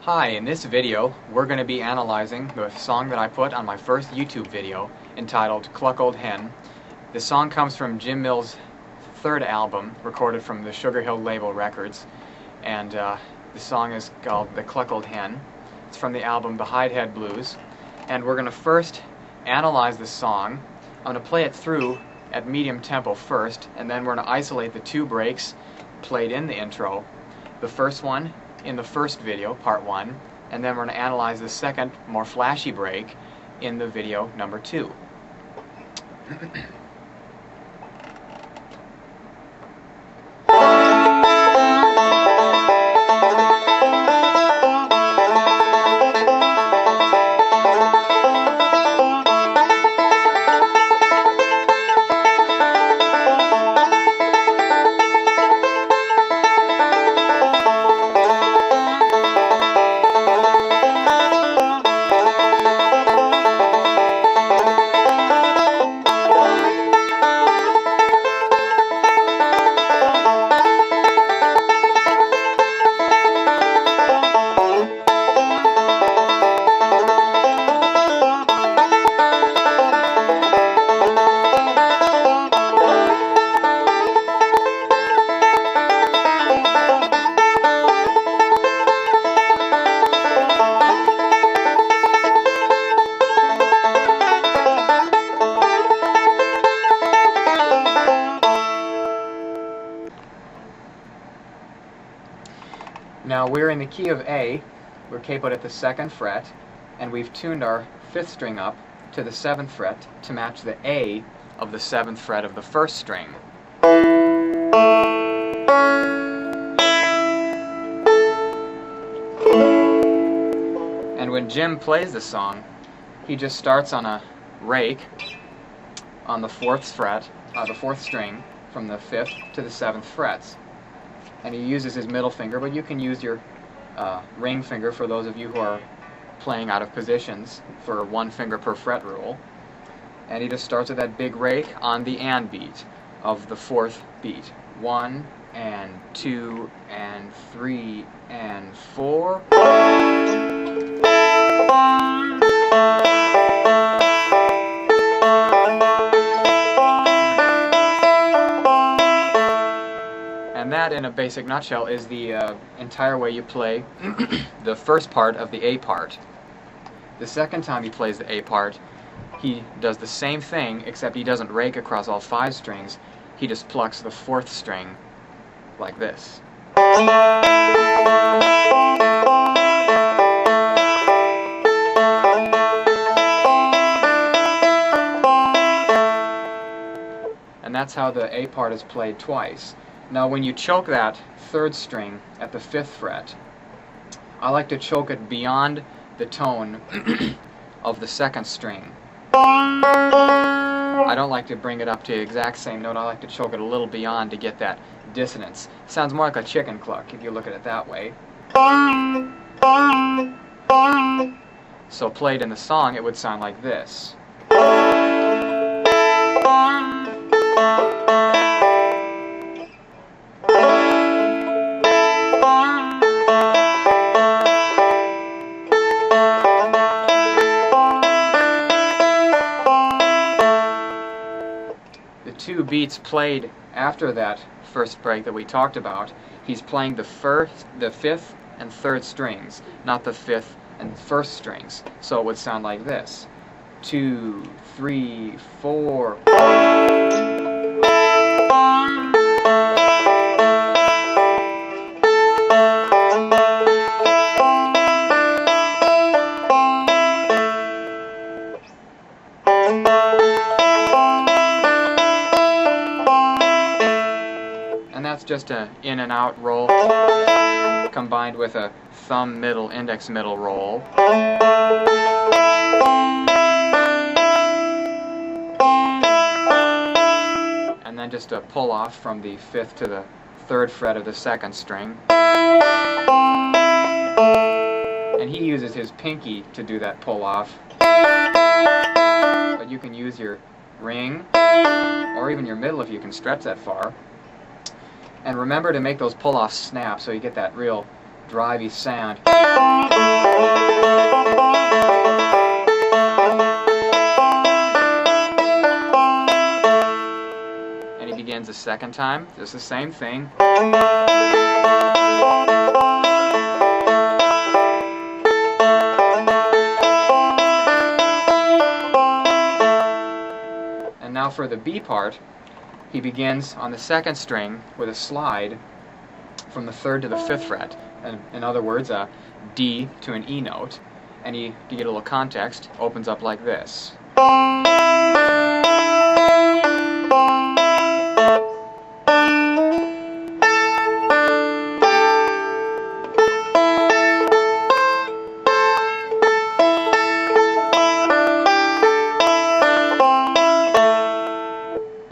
Hi, in this video we're going to be analyzing the song that I put on my first YouTube video entitled Cluck Old Hen. The song comes from Jim Mills' third album, recorded from the Sugar Hill label records, and the song is called The Cluck Old Hen. It's from the album The Hidehead Blues, and we're going to first analyze the song. I'm going to play it through at medium tempo first, and then we're going to isolate the two breaks played in the intro. The first one in the first video, part 1, and then we're going to analyze the second, more flashy break in the video number 2. Now we're in the key of A, we're capoed at the 2nd fret, and we've tuned our 5th string up to the 7th fret to match the A of the 7th fret of the 1st string. And when Jim plays the song, he just starts on a rake on the 4th fret, the 4th string, from the 5th to the 7th frets. And he uses his middle finger, but you can use your ring finger for those of you who are playing out of positions for 1 finger per fret rule. And he just starts with that big rake on the and beat of the 4th beat. 1 and 2 and 3 and 4. And that, in a basic nutshell, is the entire way you play the first part of the A part. The second time he plays the A part, he does the same thing, except he doesn't rake across all 5 strings. He just plucks the 4th string like this. And that's how the A part is played twice. Now when you choke that 3rd string at the 5th fret, I like to choke it beyond the tone of the 2nd string. I don't like to bring it up to the exact same note. I like to choke it a little beyond to get that dissonance. It sounds more like a chicken cluck if you look at it that way. So played in the song, it would sound like this. The 2 beats played after that first break that we talked about, he's playing the 5th and 3rd strings, not the 5th and 1st strings. So it would sound like this. 2, 3, 4. And that's just an in and out roll combined with a thumb middle, index middle roll. And then just a pull off from the 5th to the 3rd fret of the 2nd string. And he uses his pinky to do that pull off. But you can use your ring or even your middle if you can stretch that far. And remember to make those pull-offs snap so you get that real drivey sound. And he begins a second time, just the same thing. And now for the B part, he begins on the second string with a slide from the 3rd to the 5th fret. And in other words, a D to an E note. And he, to get a little context, opens up like this.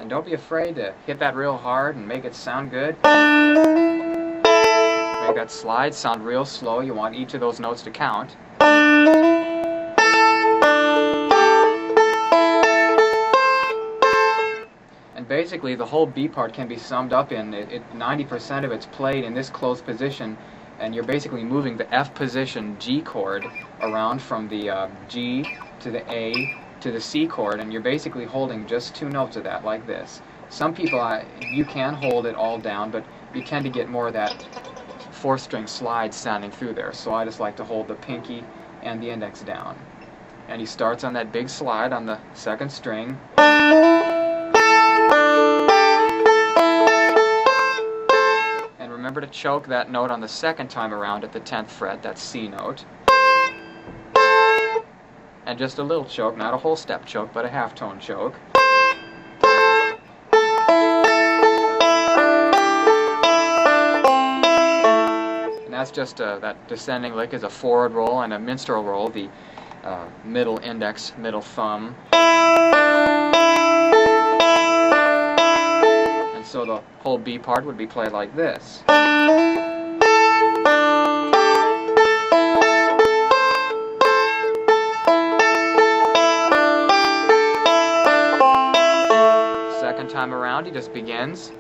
Don't be afraid to hit that real hard and make it sound good. Make that slide sound real slow. You want each of those notes to count. And basically the whole B part can be summed up in 90% of it's played in this closed position, and you're basically moving the F position G chord around from the G to the A to the C chord, and you're basically holding just 2 notes of that, like this. Some people, you can hold it all down, but you tend to get more of that 4th string slide sounding through there, so I just like to hold the pinky and the index down. And he starts on that big slide on the 2nd string. And remember to choke that note on the 2nd time around at the 10th fret, that C note. And just a little choke, not a whole step choke, but a half-tone choke. And that's just that descending lick is a forward roll and a minstrel roll, the middle index, middle thumb. And so the whole B part would be played like this. Time around, he just begins.